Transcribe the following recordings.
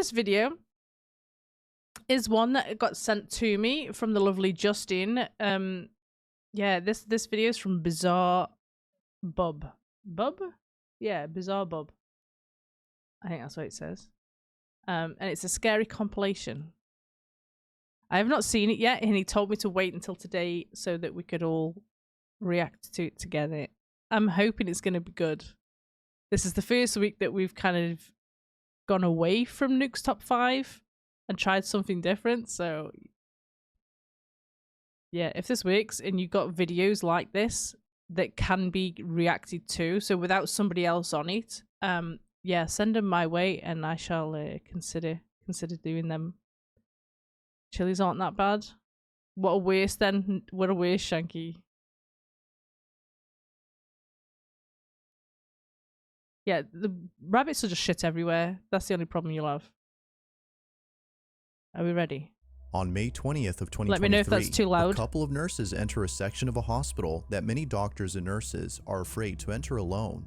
this video is one that got sent to me from the lovely Justine. Yeah, this video is from Bizzare Bub. Bub? Yeah, Bizzare Bub. I think that's what it says. And it's a scary compilation. I have not seen it yet, and he told me to wait until today so that we could all react to it together. I'm hoping it's going to be good. This is the first week that we've kind of gone away from Nuke's Top 5 and tried something different, so yeah, if this works and you've got videos like this that can be reacted to, so without somebody else on it, yeah, send them my way and I shall consider doing them. Chilies aren't that bad. What a waste then. What a waste, Shanky. Yeah, the rabbits are just shit everywhere. That's the only problem you'll have. Are we ready? On May 20th of 2023, let me know if that's too loud. A couple of nurses enter a section of a hospital that many doctors and nurses are afraid to enter alone.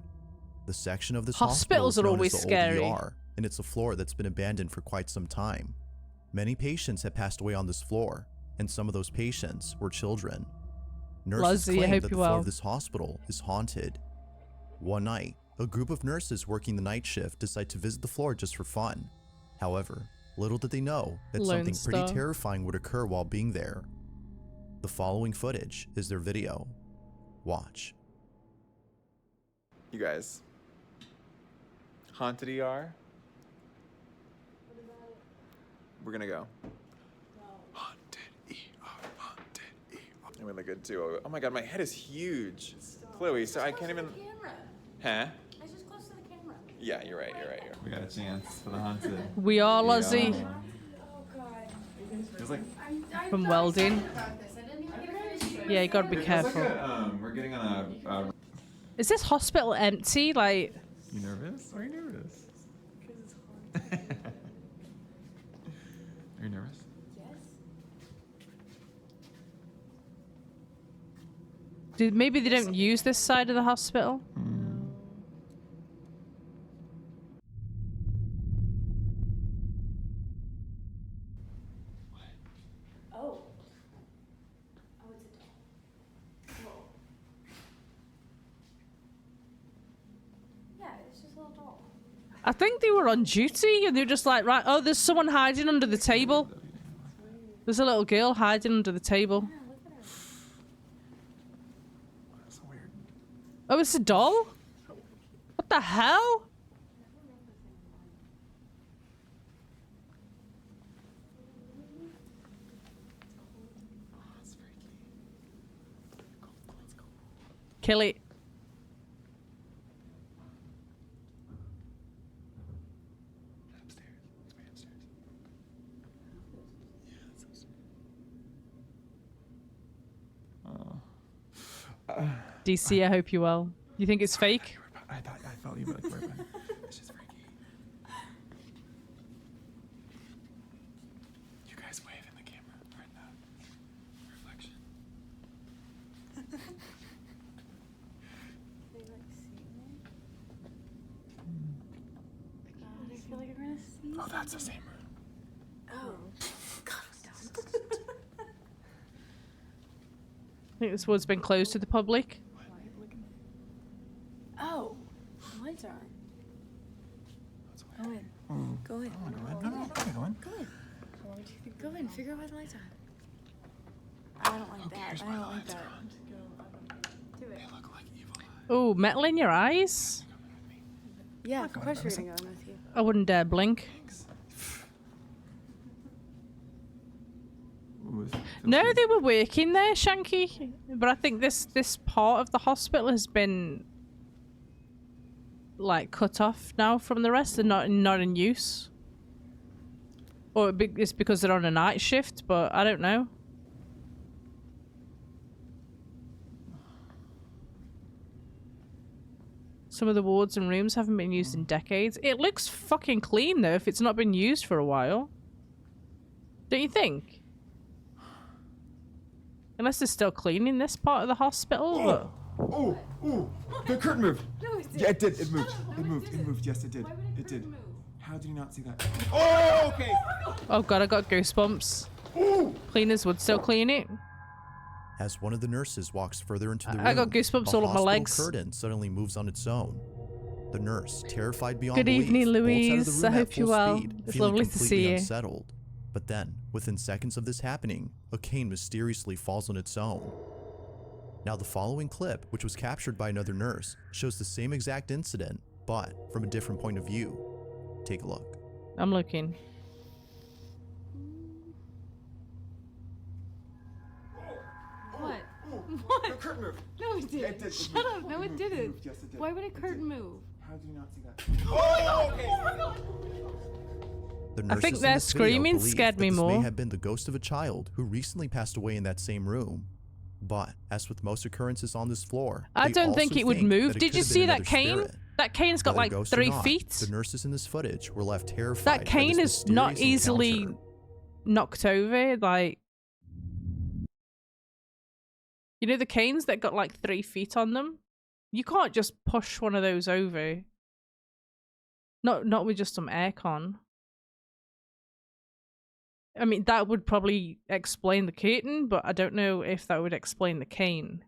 The section of this hospital is known always as the scary. Old ER, and it's a floor that's been abandoned for quite some time. Many patients have passed away on this floor, and some of those patients were children. Nurses claim that the floor of this hospital is haunted. One night, a group of nurses working the night shift decide to visit the floor just for fun. However, little did they know that something pretty terrifying would occur while being there. The following footage is their video. Watch. You guys. Haunted ER? We're gonna go. Haunted ER, haunted ER. I'm really good too. Oh my god, my head is huge. Chloe, so I can't even... Huh? I just close to the camera. Yeah, you're right. We got a chance for the haunted. We are, Lozzie. Oh god. Feels like... From welding. Yeah, you gotta be careful. Like we're getting on a... Is this hospital empty? Like... You nervous? Why are you nervous? Because it's haunted. Are you nervous? Yes. Maybe they don't use this side of the hospital? Oh. Oh, it's a doll. Whoa. Yeah, it's just a little doll. I think they were on duty and they were just like, right, oh, there's someone hiding under the table. There's a little girl hiding under the table. Yeah, look at her. That's so weird. Oh, it's a doll? What the hell? That's freaky. Let's go. Kill it. Upstairs. It's way upstairs. Yeah, it's upstairs. Oh. DC, I hope you're well. You think it's fake? I felt you were like right behind. It's just freaky. You guys wave in the camera right now. Reflection. They like see me? God, I feel like I'm gonna see. Oh, that's the same room. Oh. I think this one's been closed to the public. Oh, the lights are on. Go in. Go in. No, go in. Go in. Go in. Figure out why the lights are on. I don't like that. I don't like that. Do it. They look like evil eyes. Oh, metal in your eyes? Yeah, of course you're gonna go in with you. I wouldn't dare blink. No, they were working there, Shanky. But I think this part of the hospital has been like cut off now from the rest. They're not in use. Or it's because they're on a night shift, but I don't know. Some of the wards and rooms haven't been used in decades. It looks fucking clean though if it's not been used for a while. Don't you think? Unless they're still cleaning this part of the hospital. But... Oh, the curtain moved. No, it did. Yeah, it did. It moved. It moved. Yes, it did. Why would It did. move? How did you not see that? Oh, okay. Oh god, I got goosebumps. Cleaners would still clean it. As one of the nurses walks further into the room, I got goosebumps all up my legs. The curtain suddenly moves on its own. The nurse, terrified beyond Good belief, evening, bolts out of the Louise. room I at hope you're full well. speed, It's feeling lovely to completely see you. unsettled. But then, within seconds of this happening, a cane mysteriously falls on its own. Now the following clip, which was captured by another nurse, shows the same exact incident, but from a different point of view. Take a look. I'm looking. What? What? The curtain moved. No, it didn't. It did. Shut up. No, it didn't. Yes, it did. Why would a curtain move? How did you not see that? Oh, okay. Oh my god. The I nurses think in their this video screaming believe scared that me this more. may have been the ghost of a child who recently passed away in that same room. But, as with most occurrences on this floor, I they don't think also it would think move. that it Did could you have been see that another cane? spirit. That cane's got Whether like ghost or 3 not, feet. The nurses in this footage were left terrified. That by cane this is not mysterious easily encounter. knocked over. Like, you know the canes that got like 3 feet on them? You can't just push one of those over. Not with just some aircon. I mean, that would probably explain the curtain, but I don't know if that would explain the cane.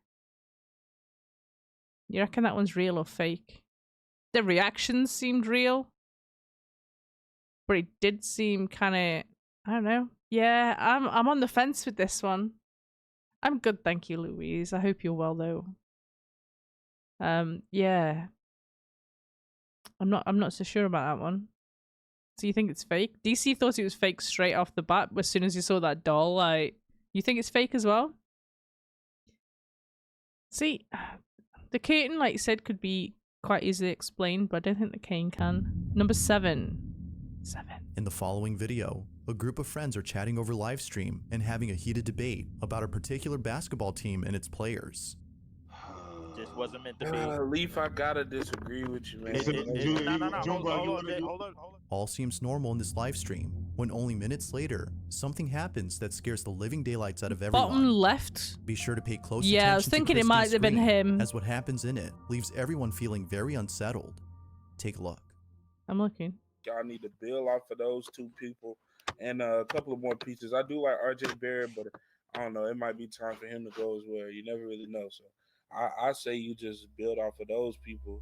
You reckon that one's real or fake? The reactions seemed real, but it did seem kind of, I don't know. Yeah, I'm on the fence with this one. I'm good, thank you, Louise. I hope you're well though. Yeah. I'm not so sure about that one. So you think it's fake? DC thought it was fake straight off the bat as soon as you saw that doll. Like, you think it's fake as well? See, the curtain, like you said, could be quite easily explained, but I don't think the cane can. Number 7. In the following video, a group of friends are chatting over live stream and having a heated debate about a particular basketball team and its players. Just wasn't meant to be. Leaf, I gotta disagree with you, man. Hold on. All seems normal in this live stream, when only minutes later, something happens that scares the living daylights out of everyone. Bottom left. Be sure to pay close Yeah, attention I was to thinking it Christine's might have been screen, him. as what happens in it leaves everyone feeling very unsettled. Take a look. I'm looking. Y'all need to build off of those 2 people and a couple of more pieces. I do like RJ Barrett, but I don't know. It might be time for him to go as well. You never really know. So I say you just build off of those people.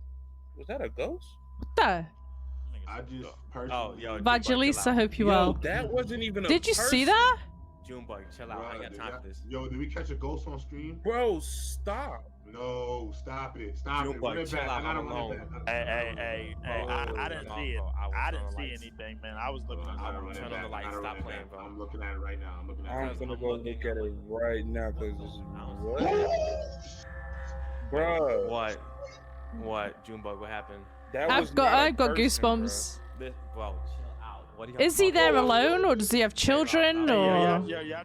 Was that a ghost? What the? I just personally. Vagilis, I hope you well. That wasn't even a Did you see person. that? Junebug, chill out. I ain't got time for this. Yo, did we catch a ghost on stream? Bro, stop. No, stop it. Stop it. Junebug, Run it chill back. out. I I'm gotta run alone. it back. Hey, I didn't see it. I didn't see anything, man. I was looking at Turn Turn on the lights. Stop playing, bro. I'm looking at it right now. I'm looking at I'm it. gonna go look at it right now because what? Bro. What? Junebug, what happened? That was I've not a got person, goosebumps. Bro, chill out. What do you Is he there alone, or does he have children, or? Yeah.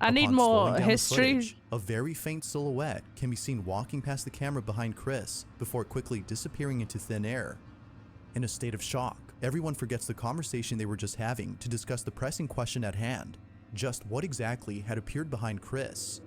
I need Upon more slowing down the history. footage, a very faint silhouette can be seen walking past the camera behind Chris before quickly disappearing into thin air. In a state of shock, everyone forgets the conversation they were just having to discuss the pressing question at hand. Just what exactly had appeared behind Chris?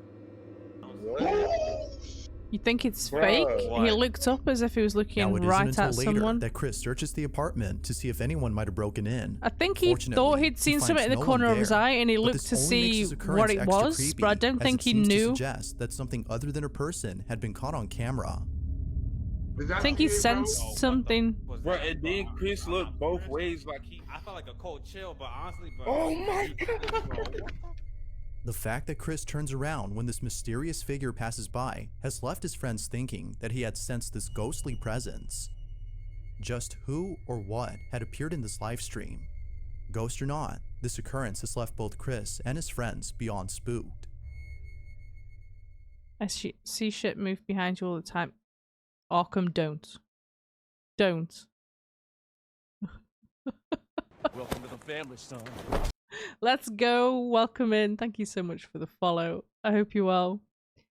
You think it's Bruh, fake? He what? looked up as if he was looking Now it isn't right until at later someone. that Chris searches the apartment to see if anyone might have broken in. I think he Fortunately, thought he'd seen finds something in the no one corner of his there, eye, and he but looked this to only makes see his occurrence what it extra was, creepy, but I don't as think it he seems to knew. suggest that something other than a person had been caught on camera. I think he sensed something. Bro, and then Chris looked both ways like he. I felt like a cold chill, but honestly, bro. Oh my god. The fact that Chris turns around when this mysterious figure passes by has left his friends thinking that he had sensed this ghostly presence. Just who or what had appeared in this live stream? Ghost or not, this occurrence has left both Chris and his friends beyond spooked. I see shit move behind you all the time. Arkham, don't. Don't. Welcome to the family, son. Let's go. Welcome in. Thank you so much for the follow. I hope you're well.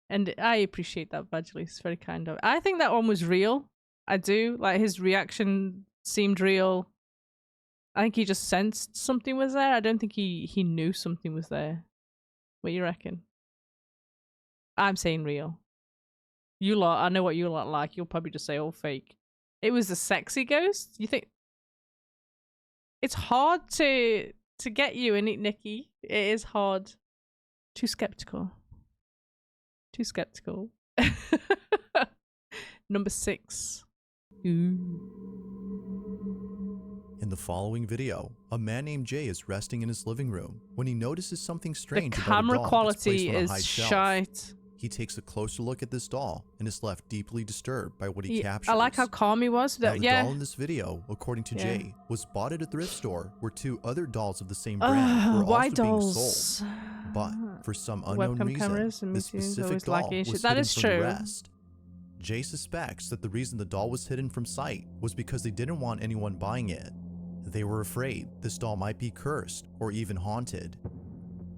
And I appreciate that, Vagilis. It's very kind of. I think that one was real. I do. Like, his reaction seemed real. I think he just sensed something was there. I don't think he knew something was there. What you reckon? I'm saying real. You lot, I know what you lot like. You'll probably just say, oh, fake. It was a sexy ghost? You think? It's hard to get you in it, Nikki. It is hard. Too skeptical. Too skeptical. Number 6. Ooh. In the following video, a man named Jay is resting in his living room when he notices something strange The about a camera doll that's quality placed on a high is shelf. shite. He takes a closer look at this doll and is left deeply disturbed by what he captures. I like how calm he was. Now, the Yeah. doll in this video, according to Yeah. Jay, was bought at a thrift store where 2 other dolls of the same brand were Why also dolls? being sold. But for some unknown Webcam reason, cameras and this museums specific always doll like was issues. hidden That is from true. the rest. Jay suspects that the reason the doll was hidden from sight was because they didn't want anyone buying it. They were afraid this doll might be cursed or even haunted.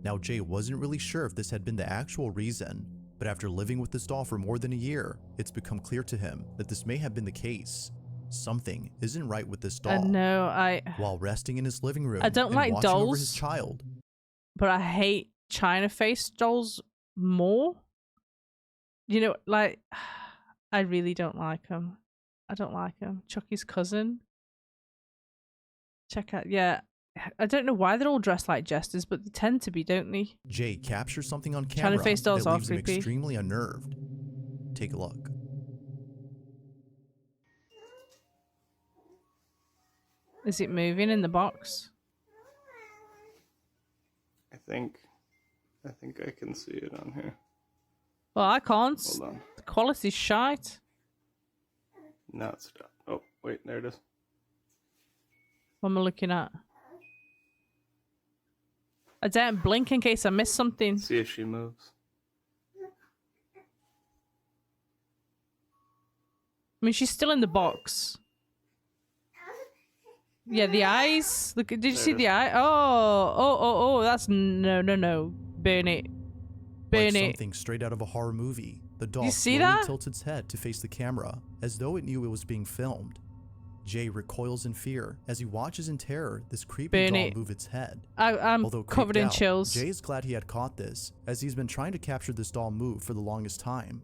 Now, Jay wasn't really sure if this had been the actual reason, but after living with this doll for more than a year, it's become clear to him that this may have been the case. Something isn't right with this doll. No, While resting in his living room I don't and like watching over dolls, his child, but I hate China face dolls more. You know, like, I really don't like them. I don't like them. Chucky's cousin. Check out, yeah. I don't know why they're all dressed like jesters, but they tend to be, don't they? Jay captures something on China camera face dolls that are leaves him creepy. extremely unnerved. Take a look. Is it moving in the box? I think I can see it on here. Well, I can't. Hold on. The quality's shite. Now it's stopped. Oh, wait, there it is. What am I looking at? I don't blink in case I miss something. See if she moves. I mean, she's still in the box. Yeah, the eyes. Look, did you see the eye? Oh, that's no. Burn it. Burn Like it. something straight out of a horror movie, the doll You see slowly that? tilts its head to face the camera, as though it knew it was being filmed. Jay recoils in fear as he watches in terror this creepy Burn doll it. move its head. I'm Although covered creeped in out, chills. Jay is glad he had caught this, as he's been trying to capture this doll move for the longest time.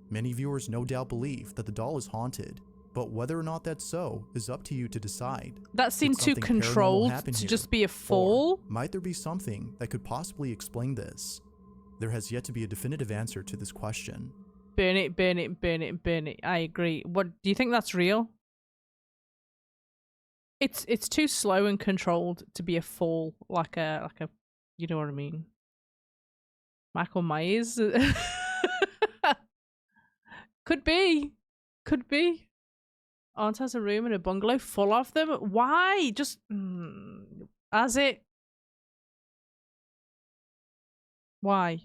Many viewers no doubt believe that the doll is haunted, but whether or not that's so is up to you to decide. That seemed Did too something paranormal controlled happen to here? just be a Or fall. might there be something that could possibly explain this? There has yet to be a definitive answer to this question. Burn it, burn it, burn it, burn it. I agree. What do you think that's real? It's too slow and controlled to be a fall, like a you know what I mean. Michael Myers. Could be. Aunt has a room in a bungalow full of them. Why? Just as it. Why?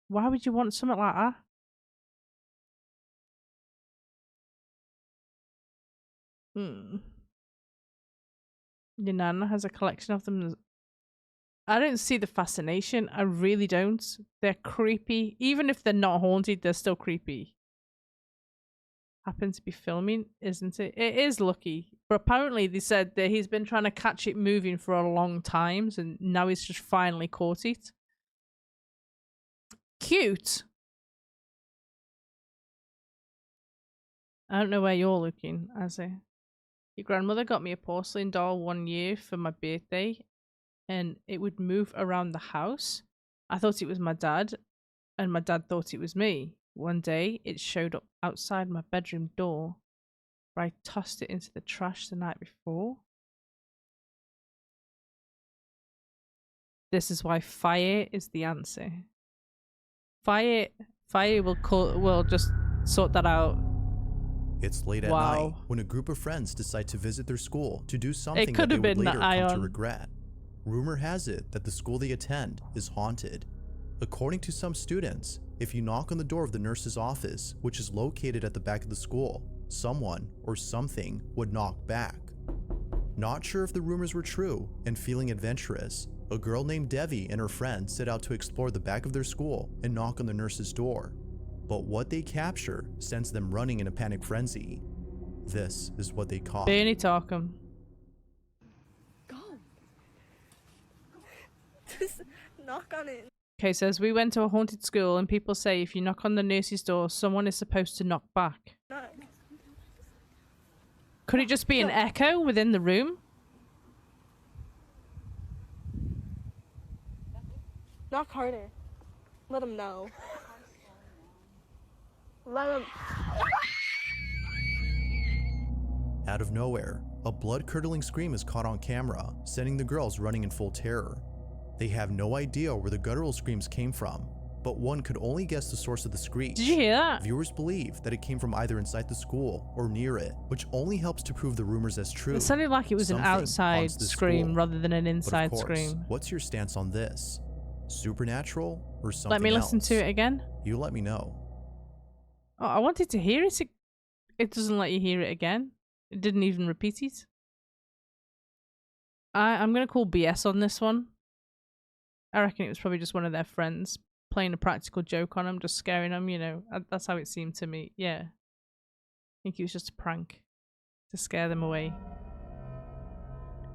Why would you want something like that? Your nana has a collection of them. I don't see the fascination. I really don't. They're creepy. Even if they're not haunted, they're still creepy. Happen to be filming, isn't it? It is lucky. But apparently they said that he's been trying to catch it moving for a long time, and now he's just finally caught it. Cute. I don't know where you're looking, Azzy. Your grandmother got me a porcelain doll one year for my birthday, and it would move around the house. I thought it was my dad, and my dad thought it was me. One day, it showed up outside my bedroom door, where I tossed it into the trash the night before. This is why fire is the answer. Fire will just sort that out. It's late at night when a group of friends decide to visit their school to do something that they would later come to regret. Rumor has it that the school they attend is haunted. According to some students, if you knock on the door of the nurse's office, which is located at the back of the school, someone or something would knock back. Not sure if the rumors were true, and feeling adventurous, a girl named Devi and her friend set out to explore the back of their school and knock on the nurse's door. But what they capture sends them running in a panic frenzy. This is what they caught. Bernie Tarkham. Go. Just knock on it. Okay, says we went to a haunted school and people say if you knock on the nurse's door, someone is supposed to knock back. Could it just be an echo within the room? Knock harder. Let him know. Let him. Out of nowhere, a blood-curdling scream is caught on camera, sending the girls running in full terror. They have no idea where the guttural screams came from, but one could only guess the source of the screech. Did you hear that? Viewers believe that it came from either inside the school or near it, which only helps to prove the rumors as true. It sounded like it was an Something outside haunts this scream school. rather than an But of inside course, scream. what's your stance on this? Supernatural or something Let me listen else? to it again. You let me know. Oh, I wanted to hear it. It doesn't let you hear it again. It didn't even repeat it. I'm going to call BS on this one. I reckon it was probably just one of their friends playing a practical joke on them, just scaring them, you know. That's how it seemed to me. Yeah. I think it was just a prank to scare them away.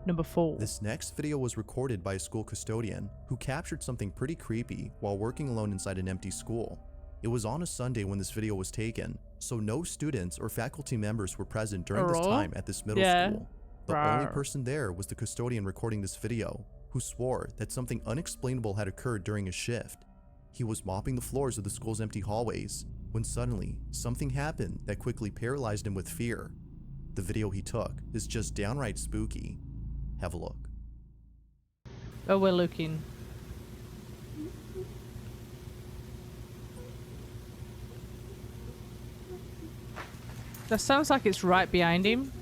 Number 4. This next video was recorded by a school custodian who captured something pretty creepy while working alone inside an empty school. It was on a Sunday when this video was taken, so no students or faculty members were present during this time at this middle school. The only person there was the custodian recording this video, who swore that something unexplainable had occurred during his shift. He was mopping the floors of the school's empty hallways when suddenly something happened that quickly paralyzed him with fear. The video he took is just downright spooky. Have a look. Oh, we're looking. That sounds like it's right behind him.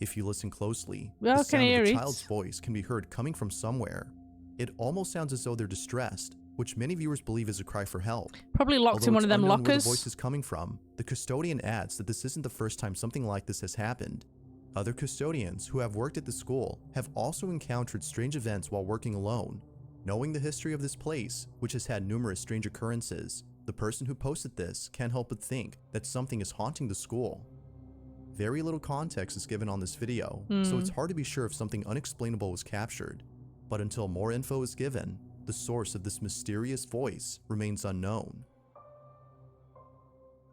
If you listen closely, Well, the can sound hear of a it. child's voice can be heard coming from somewhere. It almost sounds as though they're distressed, which many viewers believe is a cry for help. Probably locked Although in one it's of them unknown where lockers. the voice is coming from, the custodian adds that this isn't the first time something like this has happened. Other custodians who have worked at the school have also encountered strange events while working alone. Knowing the history of this place, which has had numerous strange occurrences, the person who posted this can't help but think that something is haunting the school. Very little context is given on this video, so it's hard to be sure if something unexplainable was captured. But until more info is given, the source of this mysterious voice remains unknown.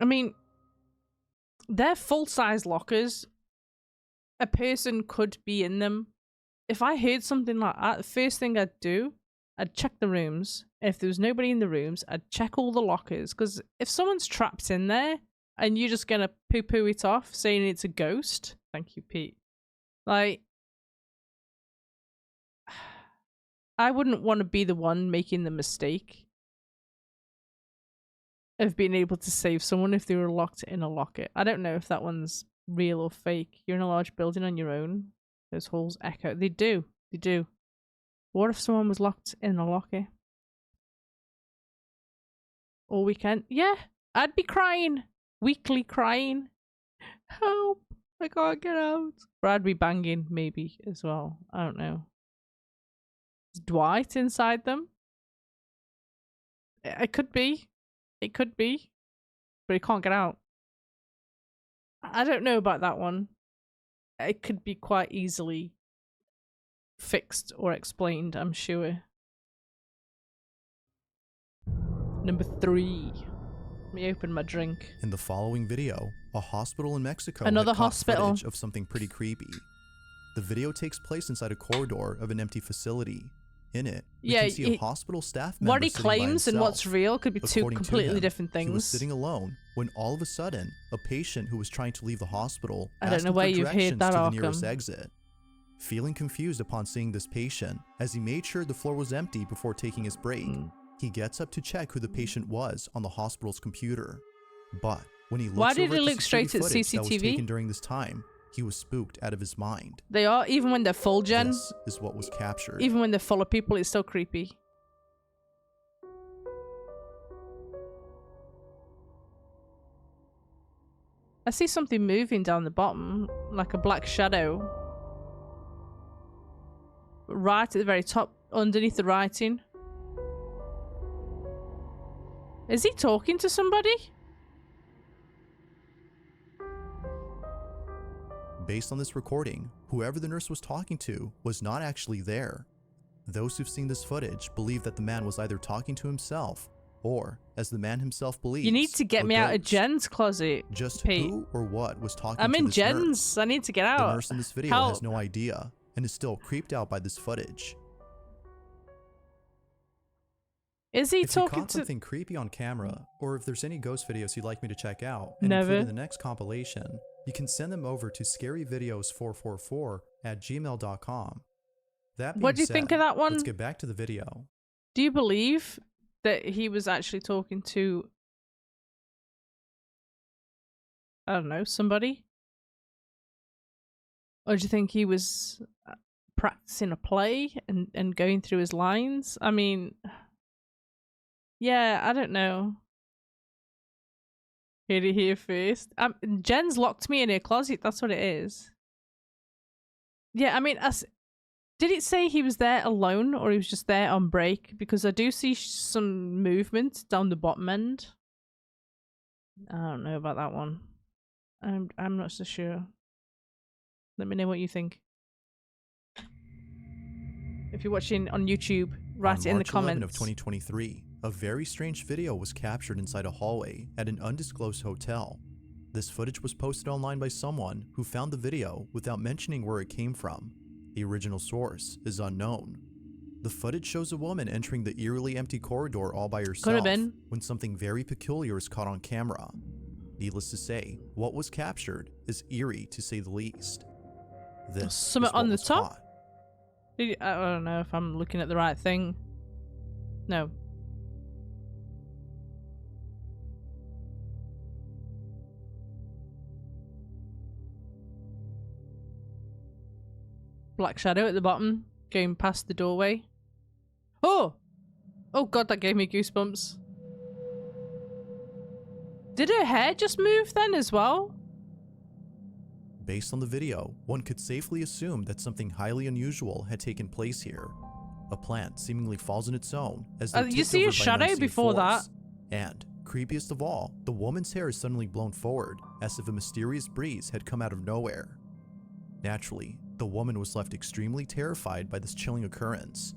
I mean, they're full-size lockers. A person could be in them. If I heard something like that, the first thing I'd do, I'd check the rooms. If there was nobody in the rooms, I'd check all the lockers. Because if someone's trapped in there, and you're just gonna poo-poo it off, saying it's a ghost. Thank you, Pete. Like, I wouldn't want to be the one making the mistake of being able to save someone if they were locked in a locker. I don't know if that one's real or fake. You're in a large building on your own. Those halls echo. They do. They do. What if someone was locked in a locker all weekend? Yeah, I'd be crying. Weekly crying. Help! I can't get out. Or I'd be banging, maybe, as well. I don't know. Is Dwight inside them? It could be. It could be. But he can't get out. I don't know about that one. It could be quite easily fixed or explained, I'm sure. Number 3. Let me open my drink. In the following video, a hospital in Mexico Another had caught hospital. footage of something pretty creepy. The video takes place inside a corridor of an empty facility. In it, we can see a hospital staff member what he sitting by claims and what's himself. real could be two According to completely him, different things. He was sitting alone when all of a sudden, a patient who was trying to leave the hospital I don't asked know him where for you've heard directions that, to the Arkham. nearest exit. Feeling confused upon seeing this patient, as he made sure the floor was empty before taking his break, he gets up to check who the patient was on the hospital's computer. But when he looks Why did over he at the look straight security at footage that was CCTV? taken during this time, he was spooked out of his mind. They are, even when they're full gen. This is what was captured. Even when they're full of people, it's still creepy. I see something moving down the bottom, like a black shadow. Right at the very top, underneath the writing. Is he talking to somebody? Based on this recording, whoever the nurse was talking to was not actually there. Those who've seen this footage believe that the man was either talking to himself or, as the man himself believes, You need to get a me out of ghost. Jen's closet, Just Pete. who or what was talking I'm to in this Jen's. nurse? I need to get The out. nurse in this video Help. has no idea and is still creeped out by this footage. Is he If you talking caught to... something creepy on camera, or if there's any ghost videos you'd like me to check out and Never. include in the next compilation, you can send them over to scaryvideos444@gmail.com. That being What do you think said, of that one? let's get back to the video. Do you believe that he was actually talking to... I don't know, somebody? Or do you think he was practicing a play and going through his lines? I mean... Yeah, I don't know. Heard it here first. Jen's locked me in her closet. That's what it is. Yeah, I mean, did it say he was there alone or he was just there on break? Because I do see some movement down the bottom end. I don't know about that one. I'm not so sure. Let me know what you think. If you're watching on YouTube, write it in the On March 11 comments. of 2023, a very strange video was captured inside a hallway at an undisclosed hotel. This footage was posted online by someone who found the video without mentioning where it came from. The original source is unknown. The footage shows a woman entering the eerily empty corridor all by herself when something very peculiar is caught on camera. Needless to say, what was captured is eerie to say the least. This Something is what on the was top? caught. I don't know if I'm looking at the right thing. No. Black shadow at the bottom, going past the doorway. Oh! Oh god, that gave me goosebumps. Did her hair just move then as well? Based on the video, one could safely assume that something highly unusual had taken place here. A plant seemingly falls on its own as though You tipped see a over by an shadow unseen before force. that. And, creepiest of all, the woman's hair is suddenly blown forward as if a mysterious breeze had come out of nowhere. Naturally, the woman was left extremely terrified by this chilling occurrence.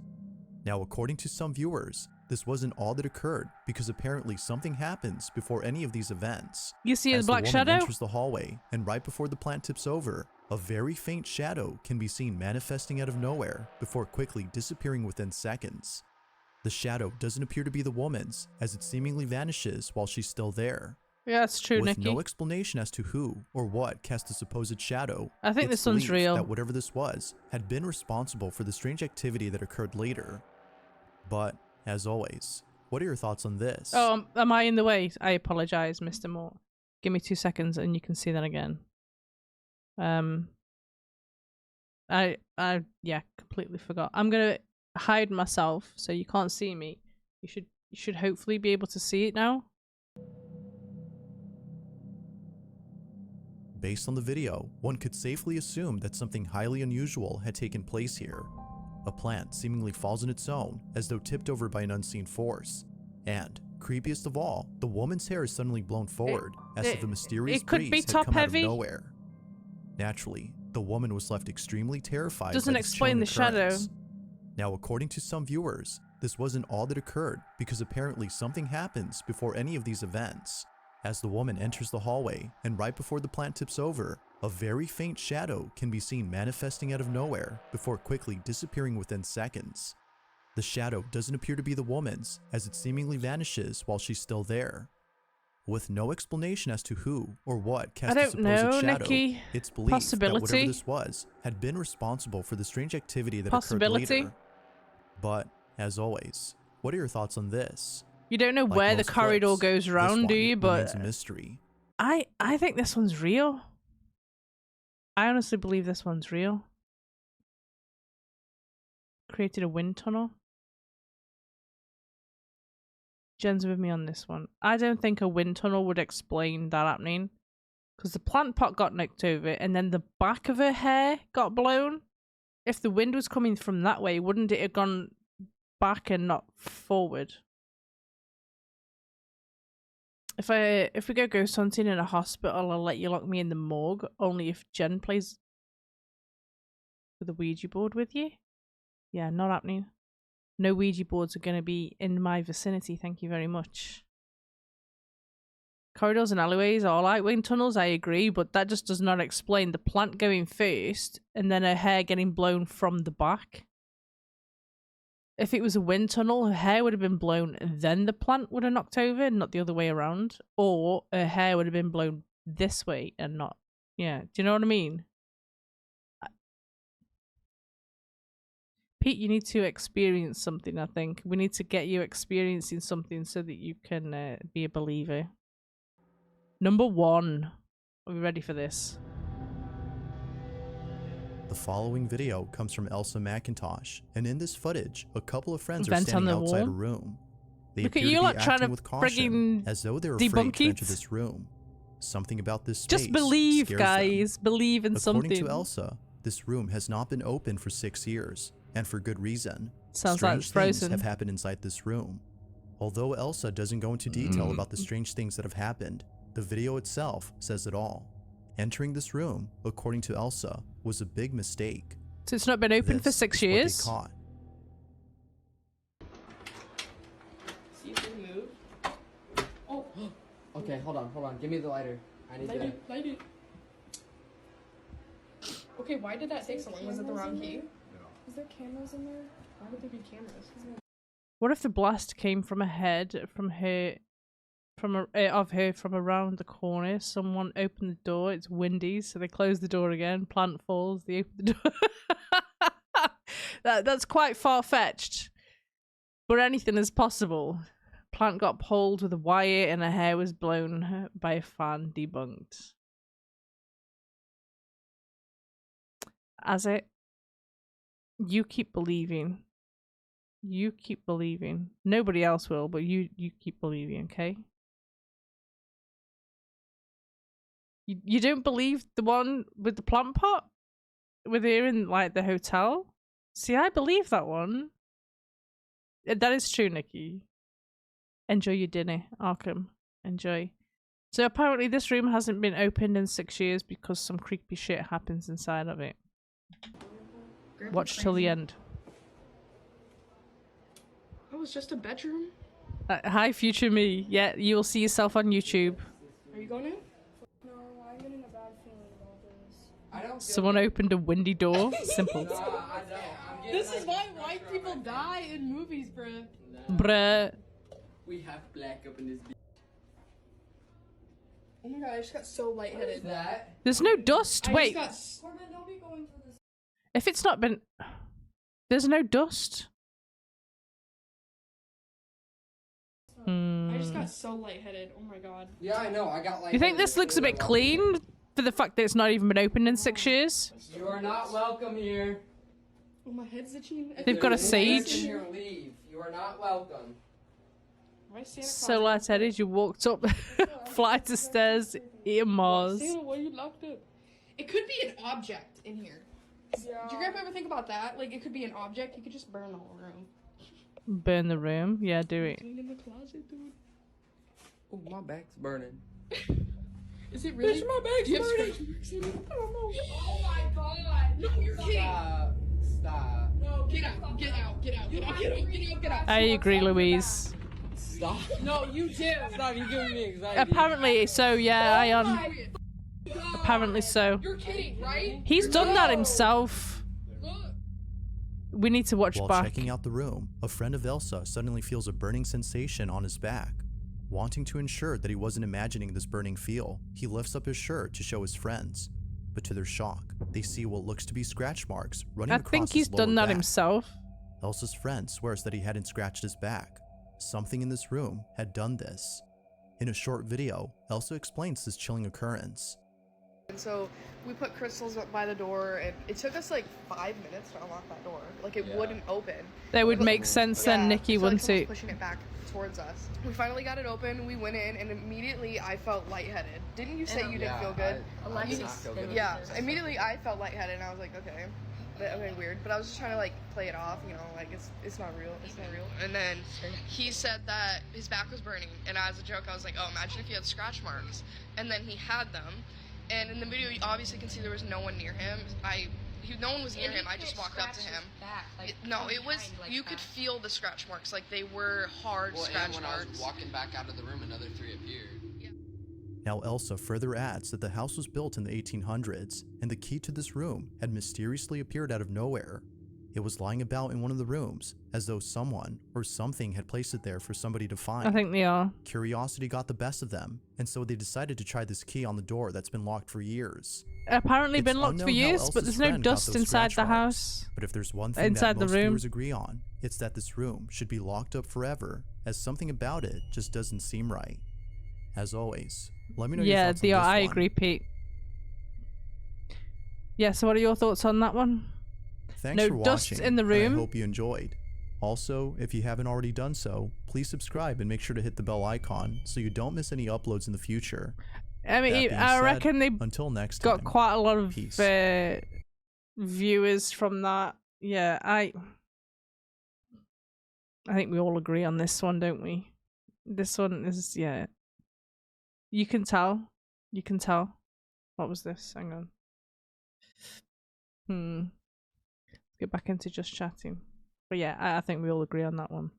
Now, according to some viewers, this wasn't all that occurred because apparently something happens before any of these events. You see a As black the woman shadow? enters the hallway, and right before the plant tips over, a very faint shadow can be seen manifesting out of nowhere before quickly disappearing within seconds. The shadow doesn't appear to be the woman's, as it seemingly vanishes while she's still there. Yeah, that's true, With Nikki. no explanation as to who or what cast the supposed shadow, I think it's this one's believed real. that whatever this was had been responsible for the strange activity that occurred later. But, as always, what are your thoughts on this? Oh, am I in the way? I apologize, Mr. Moore. Give me 2 seconds and you can see that again. Yeah, completely forgot. I'm gonna hide myself so you can't see me. You should hopefully be able to see it now. Based on the video, one could safely assume that something highly unusual had taken place here. A plant seemingly falls on its own as though tipped over by an unseen force. And, creepiest of all, the woman's hair is suddenly blown forward as if a mysterious it could be breeze had top come heavy. out of nowhere. Naturally, the woman was left extremely terrified Doesn't by this explain chilling the shadow. occurrence. Now, according to some viewers, this wasn't all that occurred because apparently something happens before any of these events. As the woman enters the hallway, and right before the plant tips over, a very faint shadow can be seen manifesting out of nowhere before quickly disappearing within seconds. The shadow doesn't appear to be the woman's, as it seemingly vanishes while she's still there. With no explanation as to who or what cast the supposed shadow, Nikki. it's believed that whatever Possibility. this was had been responsible for the strange activity that occurred Possibility. later. But, as always, what are your thoughts on this? You don't know Like where the most corridor clips, goes this around, do one you? remains But a mystery. I think this one's real. I honestly believe this one's real. Created a wind tunnel. Jen's with me on this one. I don't think a wind tunnel would explain that happening. Because the plant pot got knocked over and then the back of her hair got blown. If the wind was coming from that way, wouldn't it have gone back and not forward? If we go ghost hunting in a hospital, I'll let you lock me in the morgue. Only if Jen plays with a Ouija board with you. Yeah, not happening. No Ouija boards are going to be in my vicinity. Thank you very much. Corridors and alleyways are like wind tunnels, I agree, but that just does not explain the plant going first and then her hair getting blown from the back. If it was a wind tunnel, her hair would have been blown and then the plant would have knocked over, not the other way around. Or her hair would have been blown this way and not... Yeah, do you know what I mean? Pete, you need to experience something, I think. We need to get you experiencing something so that you can be a believer. Number 1. Are we ready for this? The following video comes from Elsa McIntosh, and in this footage, a couple of friends are Vent on standing the outside wall? a room. They Look at appear you to lot be trying acting to with caution, friggin' as though they were debunk afraid to enter it. this room. Something about this space Just believe, scares guys. them. Believe in According something. to Elsa, this room has not been open for 6 years, and for good reason. Sounds like Strange Frozen. things have happened inside this room. Although Elsa doesn't go into detail about the strange things that have happened, the video itself says it all. Entering this room, according to Elsa, was a big mistake. So it's not been open for This 6 is what they years? caught. See if we move. Oh, okay, hold on. Give me the lighter. I need to Light it. Okay, why did that take so long? Was it the wrong key? Is there cameras in there? Why would there be cameras? What if the blast came from ahead, from her, of her from around the corner? Someone opened the door. It's windy, so they close the door again. Plant falls. They open the door. That's quite far fetched, but anything is possible. Plant got pulled with a wire, and her hair was blown by a fan. Debunked. As it, you keep believing. You keep believing. Nobody else will, but you keep believing, okay? You don't believe the one with the plant pot? With her in, like, the hotel? See, I believe that one. That is true, Nikki. Enjoy your dinner, Arkham. Enjoy. So apparently this room hasn't been opened in 6 years because some creepy shit happens inside of it. Watch till the end. That was just a bedroom. Hi, future me. Yeah, you will see yourself on YouTube. Are you going in? No, I'm getting a bad feeling about this. I don't. Someone opened a windy door. Simple. No, I don't. I'm getting, This is why white people die in movies, bruh. Bruh. We have black up in this. Oh my god, I just got so lightheaded. That? There's no dust. Wait. Corbin, don't be going for this. If it's not been... There's no dust. I just got so lightheaded. Oh my god. Yeah, I know. I got like. You think this looks a bit clean for the fact that it's not even been opened in 6 years? You are not welcome here. Oh, my head's itching. They've got a If you're sage. here, leave. You are not welcome. Why Santa Claus? So lightheaded, you walked up flight of stairs, eating Mars. Santa, why are you locked up? It could be an object in here. Yeah. Did your grandpa ever think about that? Like, it could be an object. You could just burn the whole room. Burn the room. Yeah, do it. Clean in the closet, dude. Oh, my back's burning. Is it really? Bitch, my bag's Do you have burning. scratch marks in it? I don't know. Oh my god. No, you're kidding. Stop. No, Get out. Get out. Get out. Get out. Get out. Get out. Get out. I agree, Louise. Stop. No, you do. Stop. You're giving me anxiety. Apparently so, yeah, I Oh my God. Apparently so. You're kidding, right? He's done that himself. Look. We need to watch While back. checking out the room, a friend of Elsa suddenly feels a burning sensation on his back. Wanting to ensure that he wasn't imagining this burning feel, he lifts up his shirt to show his friends. But to their shock, they see what looks to be scratch marks running I across think he's his lower done that back. himself. Elsa's friend swears that he hadn't scratched his back. Something in this room had done this. In a short video, Elsa explains this chilling occurrence. And so we put crystals up by the door, and it took us like 5 minutes to unlock that door. Like it wouldn't open. That would make sense then, Nikki, so, like, wouldn't someone's it? pushing it back towards us. We finally got it open. We went in, and immediately I felt lightheaded. Didn't you say you didn't feel good? Yeah. Immediately I felt lightheaded, and I was like, okay. Okay, weird, but I was just trying to like play it off, you know, like it's not real, it's not real. And then he said that his back was burning, and as a joke, I was like, oh, imagine if he had scratch marks. And then he had them, and in the video, you obviously can see there was no one near him. no one was near him. I just walked up to him. No, it was, you could feel the scratch marks. Like, they were hard scratch and when marks. I was walking back out of the room, another 3 appeared. Now Elsa further adds that the house was built in the 1800s, and the key to this room had mysteriously appeared out of nowhere. It was lying about in one of the rooms, as though someone or something had placed it there for somebody to find. I think they are. Curiosity got the best of them, and so they decided to try this key on the door that's been locked for years. Apparently It's been locked for unknown how years, but Elsa's there's no friend got dust those inside scratch the marks. house. But if there's one thing Inside that the most room. viewers agree on, it's that this room should be locked up forever, as something about it just doesn't seem right. As always, let me know your thoughts on this I one. agree, Pete. Yeah, so what are your thoughts on that one? Thanks No for dust watching, in the room. and I hope you enjoyed. Also, if you haven't already done so, please subscribe and make sure to hit the bell icon so you don't miss any uploads in the future. I mean, That being I said, reckon they until next got time, quite a lot of peace. viewers from that. Yeah, I think we all agree on this one, don't we? This one is, yeah. You can tell. You can tell. What was this? Hang on. Let's get back into just chatting. But yeah, I think we all agree on that one.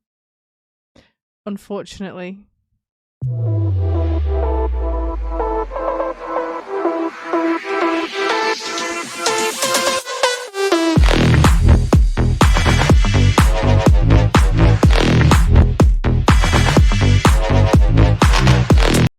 Unfortunately.